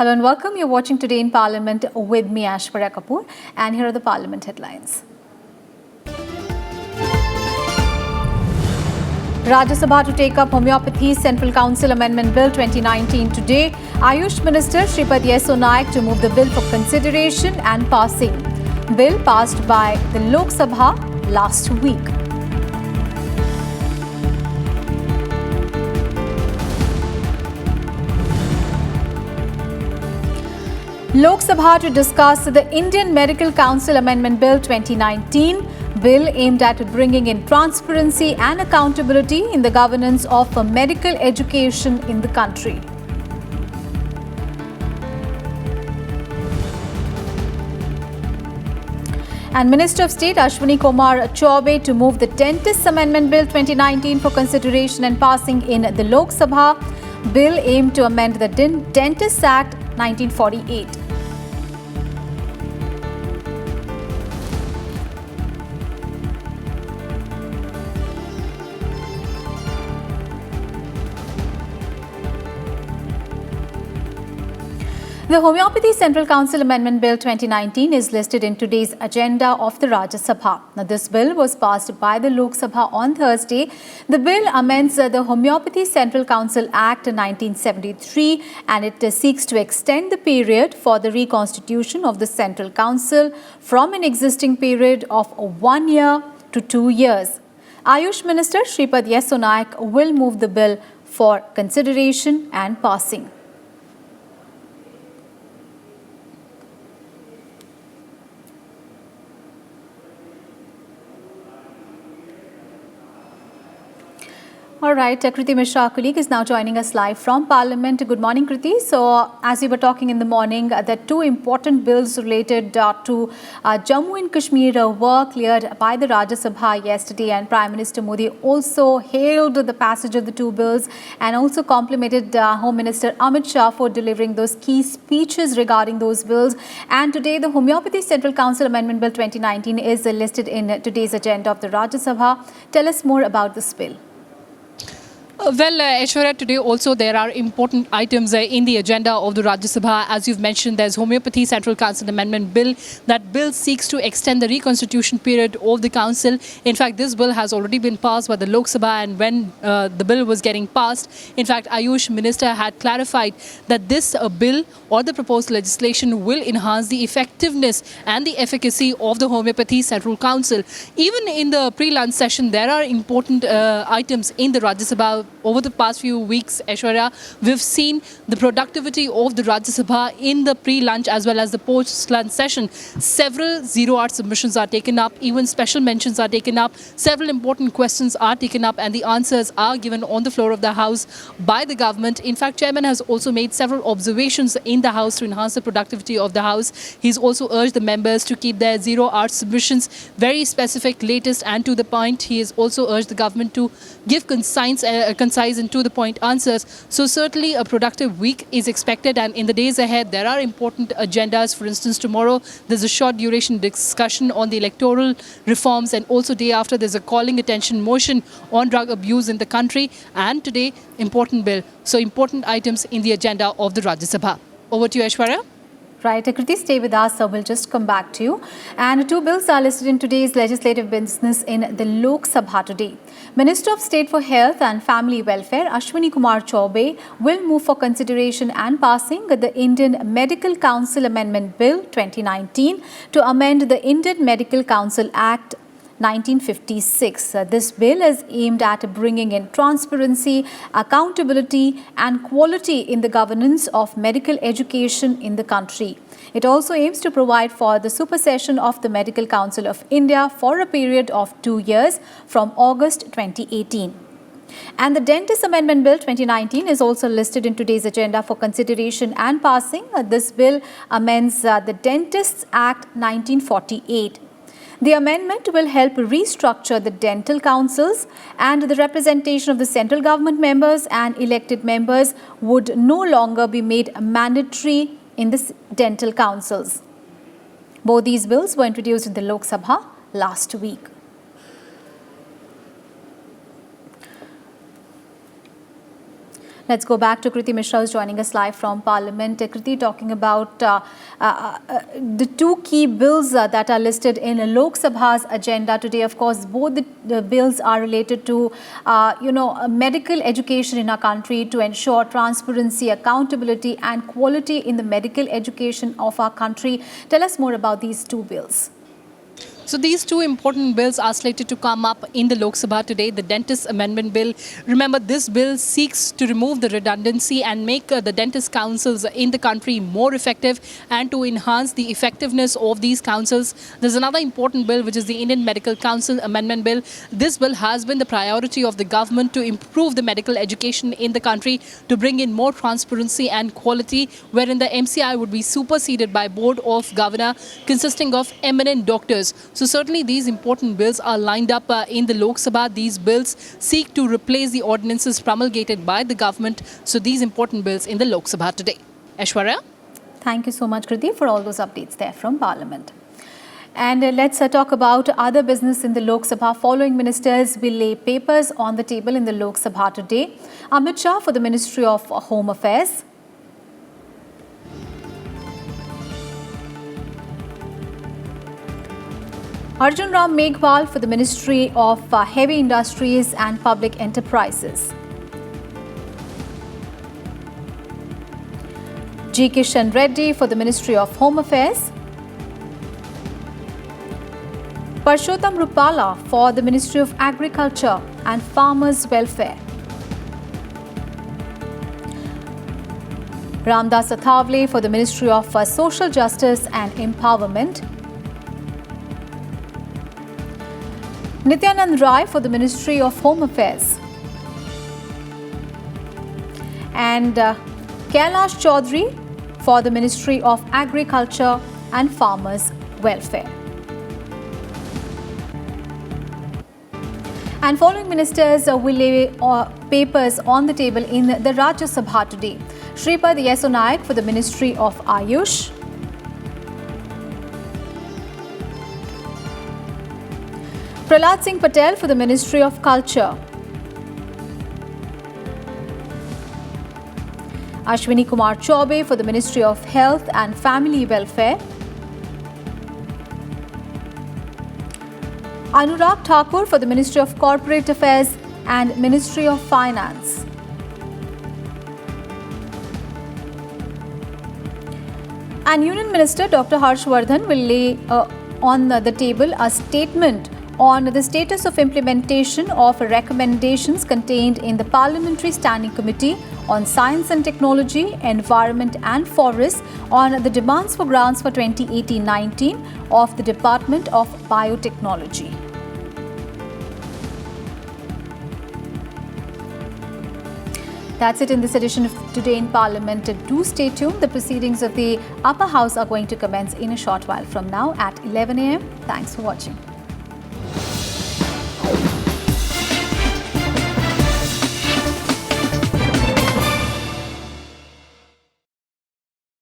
Hello and welcome. You're watching Today in Parliament with me, Aishwarya Kapoor, and here are the Parliament headlines. Rajya Sabha to take up Homeopathy Central Council Amendment Bill 2019 today. Ayush Minister Shripad Yeso Naik to move the bill for consideration and passing. Bill passed by the Lok Sabha last week. Lok Sabha to discuss the Indian Medical Council Amendment Bill 2019, bill aimed at bringing in transparency and accountability in the governance of medical education in the country. And Minister of State Ashwini Kumar Chaubey to move the Dentists Amendment Bill 2019 for consideration and passing in the Lok Sabha. Bill aimed to amend the Dentists Act 1948. The Homeopathy Central Council Amendment Bill 2019 is listed in today's agenda of the Rajya Sabha. Now, this bill was passed by the Lok Sabha on Thursday. The bill amends the Homeopathy Central Council Act 1973 and it seeks to extend the period for the reconstitution of the Central Council from an existing period of 1 year to 2 years. Ayush Minister Shripad Yeso Naik will move the bill for consideration and passing. All right, Kriti Mishra, our colleague, is now joining us live from Parliament. Good morning, Kriti. So, as we were talking in the morning, the two important bills related to Jammu and Kashmir were cleared by the Rajya Sabha yesterday, and Prime Minister Modi also hailed the passage of the two bills and also complimented Home Minister Amit Shah for delivering those key speeches regarding those bills. And today, the Homeopathy Central Council Amendment Bill 2019 is listed in today's agenda of the Rajya Sabha. Tell us more about this bill. Well, Aishwarya, today also there are important items in the agenda of the Rajya Sabha. As you've mentioned, there's Homeopathy Central Council Amendment Bill. That bill seeks to extend the reconstitution period of the council. In fact, this bill has already been passed by the Lok Sabha, and when the bill was getting passed, in fact, Ayush Minister had clarified that this bill or the proposed legislation will enhance the effectiveness and the efficacy of the Homeopathy Central Council. Even in the pre-lunch session, there are important items in the Rajya Sabha. Over the past few weeks, Aishwarya, we've seen the productivity of the Rajya Sabha in the pre-lunch as well as the post-lunch session. Several zero-hour submissions are taken up, even special mentions are taken up, several important questions are taken up, and the answers are given on the floor of the House by the government. In fact, Chairman has also made several observations in the House to enhance the productivity of the House. He's also urged the members to keep their zero-hour submissions very specific, latest and to the point. He has also urged the government to give concise and to the point answers. So certainly a productive week is expected, and in the days ahead there are important agendas. For instance, tomorrow there's a short duration discussion on the electoral reforms, and also day after there's a calling attention motion on drug abuse in the country, and today important bill. So important items in the agenda of the Rajya Sabha. Over to you, Aishwarya. Right, Kriti, stay with us. We'll just come back to you. And two bills are listed in today's legislative business in the Lok Sabha today. Minister of State for Health and Family Welfare, Ashwini Kumar Chaubey, will move for consideration and passing the Indian Medical Council Amendment Bill 2019 to amend the Indian Medical Council Act 1956. This bill is aimed at bringing in transparency, accountability and quality in the governance of medical education in the country. It also aims to provide for the supersession of the Medical Council of India for a period of 2 years from August 2018. And the Dentist Amendment Bill 2019 is also listed in today's agenda for consideration and passing. This bill amends the Dentists Act 1948. The amendment will help restructure the dental councils, and the representation of the central government members and elected members would no longer be made mandatory in the dental councils. Both these bills were introduced in the Lok Sabha last week. Let's go back to Kriti Mishra, who's joining us live from Parliament. Kriti, talking about the two key bills that are listed in Lok Sabha's agenda today. Of course, both the bills are related to, medical education in our country to ensure transparency, accountability and quality in the medical education of our country. Tell us more about these two bills. So these two important bills are slated to come up in the Lok Sabha today. The Dentist Amendment Bill. Remember, this bill seeks to remove the redundancy and make the dentist councils in the country more effective and to enhance the effectiveness of these councils. There's another important bill, which is the Indian Medical Council Amendment Bill. This bill has been the priority of the government to improve the medical education in the country, to bring in more transparency and quality, wherein the MCI would be superseded by Board of Governor consisting of eminent doctors. So certainly these important bills are lined up in the Lok Sabha. These bills seek to replace the ordinances promulgated by the government. So these important bills in the Lok Sabha today. Aishwarya? Thank you so much, Kriti, for all those updates there from Parliament. And let's talk about other business in the Lok Sabha. Following ministers will lay papers on the table in the Lok Sabha today. Amit Shah for the Ministry of Home Affairs. Arjun Ram Meghwal for the Ministry of Heavy Industries and Public Enterprises. G. Kishan Reddy for the Ministry of Home Affairs. Parshottam Rupala for the Ministry of Agriculture and Farmers Welfare. Ramdas Athavale for the Ministry of Social Justice and Empowerment. Nityanand Rai for the Ministry of Home Affairs. And Kailash Chaudhary for the Ministry of Agriculture and Farmers Welfare. And following ministers will lay papers on the table in the Rajya Sabha today. Shripad Yeso Nayak for the Ministry of Ayush. Prahlad Singh Patel for the Ministry of Culture. Ashwini Kumar Chaube for the Ministry of Health and Family Welfare. Anurag Thakur for the Ministry of Corporate Affairs and Ministry of Finance. And Union Minister Dr. Harshvardhan will lay on the table a statement on the status of implementation of recommendations contained in the Parliamentary Standing Committee on Science and Technology, Environment and Forests on the demands for grants for 2018-19 of the Department of Biotechnology. That's it in this edition of Today in Parliament. Do stay tuned. The proceedings of the Upper House are going to commence in a short while from now at 11 a.m. Thanks for watching.